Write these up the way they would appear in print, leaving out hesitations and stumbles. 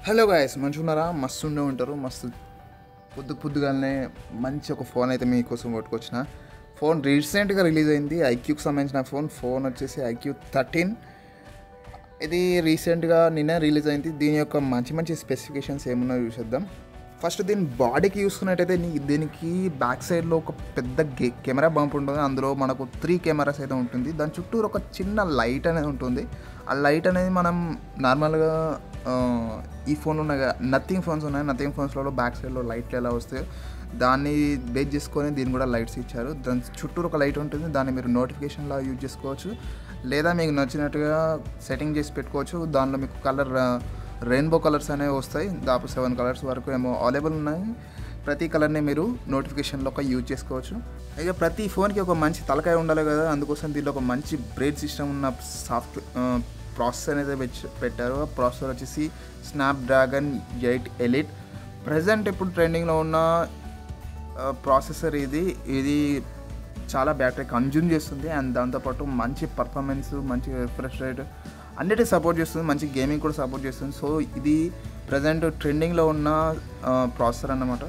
Hello guys, మంచిగున్నారా? మస్తు ఉండే ఉంటారు. మస్తు పొద్దుగానే మంచి ఒక ఫోన్ అయితే మీకోసం పట్టుకొచ్చిన. ఫోన్ రీసెంట్గా రిలీజ్ అయింది. ఐక్యూకి సంబంధించిన ఫోన్ వచ్చేసి IQ13. ఇది రీసెంట్గా నిన్న రిలీజ్ అయింది. దీని యొక్క మంచి మంచి స్పెసిఫికేషన్స్ ఏమున్నాయో చూసేద్దాం. ఫస్ట్ దీని బాడీకి చూసుకున్నట్టయితే దీనికి బ్యాక్ సైడ్లో ఒక పెద్ద కెమెరా బంప్ ఉంటుంది. అందులో మనకు 3 కెమెరాస్ అయితే ఉంటుంది. దాని చుట్టూ ఒక చిన్న లైట్ అనేది ఉంటుంది. ఆ లైట్ అనేది మనం నార్మల్గా ఈ ఫోన్ ఉన్నాయి, నథింగ్ ఫోన్స్ ఉన్నాయి. నథింగ్ ఫోన్స్లో బ్యాక్ సైడ్లో లైట్లు ఎలా వస్తాయో దాన్ని బేస్ చేసుకొని దీన్ని కూడా లైట్స్ ఇచ్చారు. దాని చుట్టూ ఒక లైట్ ఉంటుంది. దాన్ని మీరు నోటిఫికేషన్లా యూజ్ చేసుకోవచ్చు, లేదా మీకు నచ్చినట్టుగా సెట్టింగ్ చేసి పెట్టుకోవచ్చు. దానిలో మీకు కలర్ రెయిన్బో కలర్స్ అనేవి వస్తాయి. దాపు 7 కలర్స్ వరకు ఏమో అవైలబుల్ ఉన్నాయి. ప్రతి కలర్ని మీరు నోటిఫికేషన్లో ఒక యూజ్ చేసుకోవచ్చు. ఇక ప్రతి ఫోన్కి ఒక మంచి తలకాయ ఉండాలి కదా, అందుకోసం దీనిలో ఒక మంచి బ్రేడ్ సిస్టమ్ ఉన్న ప్రాసెసర్ అనేది పెట్టారు. ఆ ప్రాసెసర్ వచ్చేసి స్నాప్డ్రాగన్ 8 ఎలిట్. ప్రజెంట్ ఇప్పుడు ట్రెండింగ్లో ఉన్న ప్రాసెసర్ ఇది చాలా బ్యాటరీ కన్జ్యూమ్ చేస్తుంది. అండ్ దాంతోపాటు మంచి పర్ఫార్మెన్స్, మంచి రిఫ్రెష్ రేట్ అన్నిటికీ సపోర్ట్ చేస్తుంది. మంచి గేమింగ్ కూడా సపోర్ట్ చేస్తుంది. సో ఇది ప్రజెంట్ ట్రెండింగ్లో ఉన్న ప్రాసెసర్ అన్నమాట.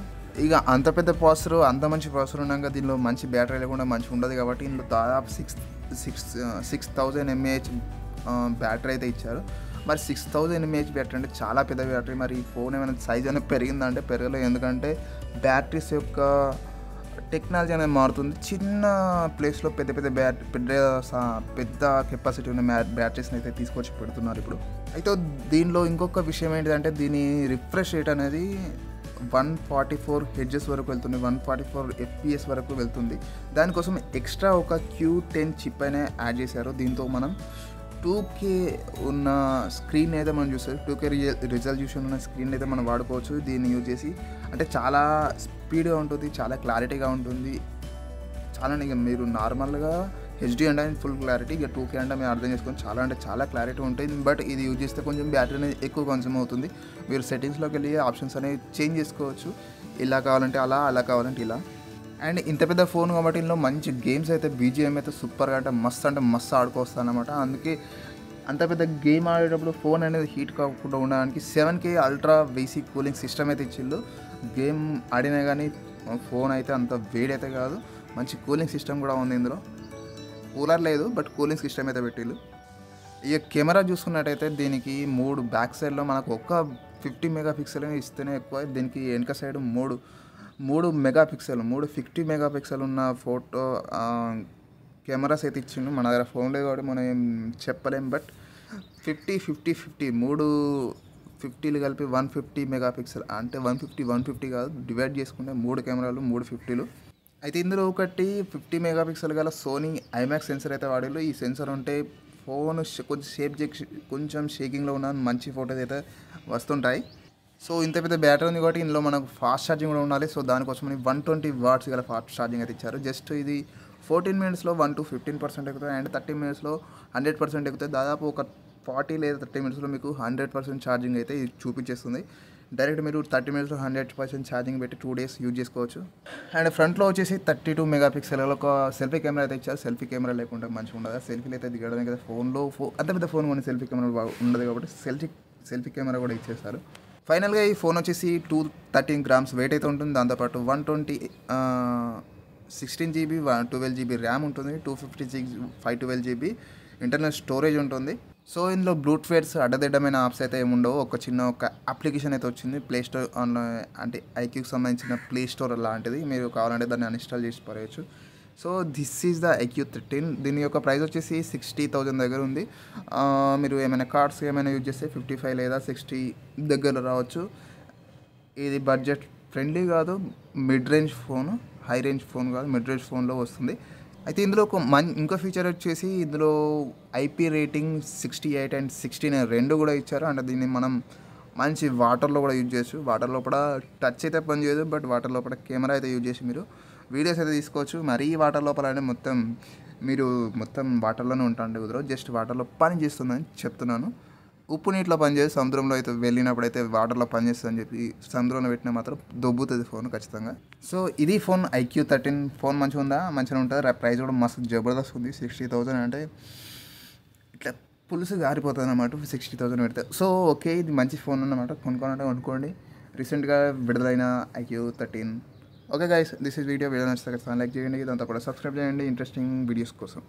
ఇక అంత పెద్ద ప్రాసెసర్, అంత మంచి ప్రాసెసర్ ఉన్నాక దీనిలో మంచి బ్యాటరీ లేకుండా మంచిగా ఉండదు. కాబట్టి ఇందులో దాదాపు 6000 mAh బ్యాటరీ అయితే ఇచ్చారు. మరి 6000 mAh బ్యాటరీ అంటే చాలా పెద్ద బ్యాటరీ. మరి ఈ ఫోన్ ఏమైనా సైజ్ అనేది పెరిగిందంటే పెరగలేదు, ఎందుకంటే బ్యాటరీస్ యొక్క టెక్నాలజీ అనేది మారుతుంది. చిన్న ప్లేస్లో పెద్ద కెపాసిటీ ఉన్న బ్యాటరీస్ని అయితే తీసుకొచ్చి పెడుతున్నారు ఇప్పుడు. అయితే దీనిలో ఇంకొక విషయం ఏంటంటే దీని రిఫ్రెష్ రేట్ అనేది 144 Hz వరకు వెళ్తుంది, 144 FPS వరకు వెళ్తుంది. దానికోసం ఎక్స్ట్రా ఒక Q10 చిప్ అయినా యాడ్ చేశారు. దీంతో మనం 2K ఉన్న స్క్రీన్ అయితే మనం చూస్తారు. 2K రిజల్యూషన్ ఉన్న స్క్రీన్ అయితే మనం వాడుకోవచ్చు దీన్ని యూజ్ చేసి. అంటే చాలా స్పీడ్గా ఉంటుంది, చాలా క్లారిటీగా ఉంటుంది. చాలా మీరు నార్మల్గా HD అంటే ఫుల్ క్లారిటీ, ఇక 2K అంటే మీరు అర్థం చేసుకొని చాలా క్లారిటీ ఉంటుంది. బట్ ఇది యూజ్ చేస్తే కొంచెం బ్యాటరీ అనేది ఎక్కువ కన్స్యూమ్ అవుతుంది. మీరు సెట్టింగ్స్లోకి వెళ్ళి ఆప్షన్స్ అనేవి చేంజ్ చేసుకోవచ్చు. ఇలా కావాలంటే అలా కావాలంటే ఇలా. అండ్ ఇంత పెద్ద ఫోన్ కాబట్టి ఇందులో మంచి గేమ్స్ అయితే BGM అయితే సూపర్గా అంటే మస్తు ఆడుకోవస్తాను అనమాట. అందుకే అంత పెద్ద గేమ్ ఆడేటప్పుడు ఫోన్ అనేది హీట్ కాకుండా ఉండడానికి 7K ultra VC cooling system అయితే ఇచ్చిళ్ళు. గేమ్ ఆడినా కానీ ఫోన్ అయితే అంత వేడైతే కాదు. మంచి కూలింగ్ సిస్టమ్ కూడా ఉంది ఇందులో. కూలర్ లేదు, బట్ కూలింగ్ సిస్టమ్ అయితే పెట్టిళ్ళు. ఇక కెమెరా చూసుకున్నట్టయితే దీనికి 3 బ్యాక్ సైడ్లో మనకు ఒక్క 50 మెగాపిక్సెల్ ఇస్తేనే ఎక్కువ. దీనికి వెనక సైడ్ 3 మెగాపిక్సెల్ 50 మెగాపిక్సెల్ ఉన్న ఫోటో కెమెరాస్ అయితే ఇచ్చిండు. మన దగ్గర ఫోన్లో కాబట్టి మనం ఏం చెప్పలేం. బట్ 50 3 50లు కలిపి 150 మెగాపిక్సెల్ అంటే 150 కాదు, డివైడ్ చేసుకుంటే 3 కెమెరాలు 3 50లు. అయితే ఇందులో ఒకటి 50 మెగాపిక్సెల్ గల సోనీ IMAX సెన్సర్ అయితే వాడిళ్ళు. ఈ సెన్సర్ ఉంటే ఫోన్ కొంచెం షేకింగ్లో ఉన్న మంచి ఫోటోస్ అయితే వస్తుంటాయి. సో ఇంత పెద్ద బ్యాటరీ ఉంది కాబట్టి ఇందులో మనకు ఫాస్ట్ ఛార్జింగ్ కూడా ఉండాలి. సో దానికోసం 120 వాట్స్ గల ఫాస్ట్ ఛార్జింగ్ అయితే ఇచ్చారు. జస్ట్ ఇది 14 మినిట్స్లో 1 to 15% ఎక్కుతుంది. అండ్ 30 మినిట్స్లో 100% ఎక్కుతుంది. దాదాపు ఒక 40 లేదా 30 మినిట్స్లో మీకు 100% ఛార్జింగ్ అయితే చూపించేస్తుంది. డైరెక్ట్ మీరు 30 మినిట్స్లో 100% ఛార్జింగ్ పెట్టి 2 days యూజ్ చేసుకోవచ్చు. అండ్ ఫ్రంట్లో వచ్చేసి 32 మెగాపిక్సెల్ ఒక సెల్ఫీ కెమెరా అయితే ఇచ్చారు. సెల్ఫీ కెమెరా లేకుండా మంచిగా ఉండదు. సెల్ఫీలు అయితే దిగడమే కదా ఫోన్లో. అంత పెద్ద ఫోన్ కొన్ని సెల్ఫీ కెమెరా ఉండదు కాబట్టి సెల్ఫీ కెమెరా కూడా ఇచ్చేస్తారు. ఫైనల్గా ఈ ఫోన్ వచ్చేసి 213 grams వెయిట్ అయితే ఉంటుంది. దాంతోపాటు 16 GB 12 GB ర్యామ్ ఉంటుంది. 256 512 GB ఇంటర్నల్ స్టోరేజ్ ఉంటుంది. సో ఇందులో బ్లూటూత్ అడ్డదిడ్డమైన యాప్స్ అయితే ఏముండవు. ఒక అప్లికేషన్ అయితే వచ్చింది ప్లే స్టోర్ అంటే ఐక్యూకి సంబంధించిన ప్లే స్టోర్ లాంటిది. మీరు కావాలంటే దాన్ని అన్ఇన్స్టాల్ చేసి పడేయచ్చు. So this is the IQ13. దీని యొక్క ప్రైస్ వచ్చేసి 60,000 దగ్గర ఉంది. మీరు ఏమైనా కార్డ్స్ ఏమైనా యూజ్ చేస్తే 55 లేదా 60 దగ్గర రావచ్చు. ఇది బడ్జెట్ ఫ్రెండ్లీ కాదు, mid range phone, high range phone కాదు, మిడ్ రేంజ్ ఫోన్లో వస్తుంది. అయితే ఇందులో ఇంకో ఫీచర్ వచ్చేసి ఇందులో IP రేటింగ్ 68 and 69 రెండు కూడా ఇచ్చారు. అంటే దీన్ని మనం మంచి వాటర్లో కూడా యూజ్ చేయొచ్చు. వాటర్ లోపల టచ్ అయితే పని చేయదు, బట్ వాటర్ లోపల కెమెరా అయితే యూజ్ చేసి మీరు వీడియోస్ అయితే తీసుకోవచ్చు. మరీ వాటర్ లోపల అంటే మొత్తం వాటర్లోనే ఉంటాండి కుదరదు. జస్ట్ వాటర్లో పని చేస్తుందని చెప్తున్నాను. ఉప్పు నీటిలో పనిచేసి సముద్రంలో అయితే వెళ్ళినప్పుడు అయితే వాటర్లో పనిచేస్తుందని చెప్పి సముద్రంలో పెట్టినా మాత్రం దొబ్బుతుంది ఫోన్ ఖచ్చితంగా. సో ఇది ఫోన్ IQ13 ఫోన్ మంచిగా ఉంటుంది. ప్రైస్ కూడా మస్తు జబర్దస్త్ ఉంది. 60,000 అంటే ఇట్లా పులుసు గారిపోతుంది అన్నమాట 60,000 పెడితే. సో ఓకే, ఇది మంచి ఫోన్ అన్నమాట. కొనుక్కోవాలంటే కొనుక్కోండి. రీసెంట్గా విడుదలైన iQOO 13. Okay guys, this is video నచ్చితే ఖచ్చితంగా లైక్ చేయండి, దాంతో కూడా సబ్స్క్రైబ్ చేయండి ఇంట్రెస్టింగ్ వీడియోస్ కోసం.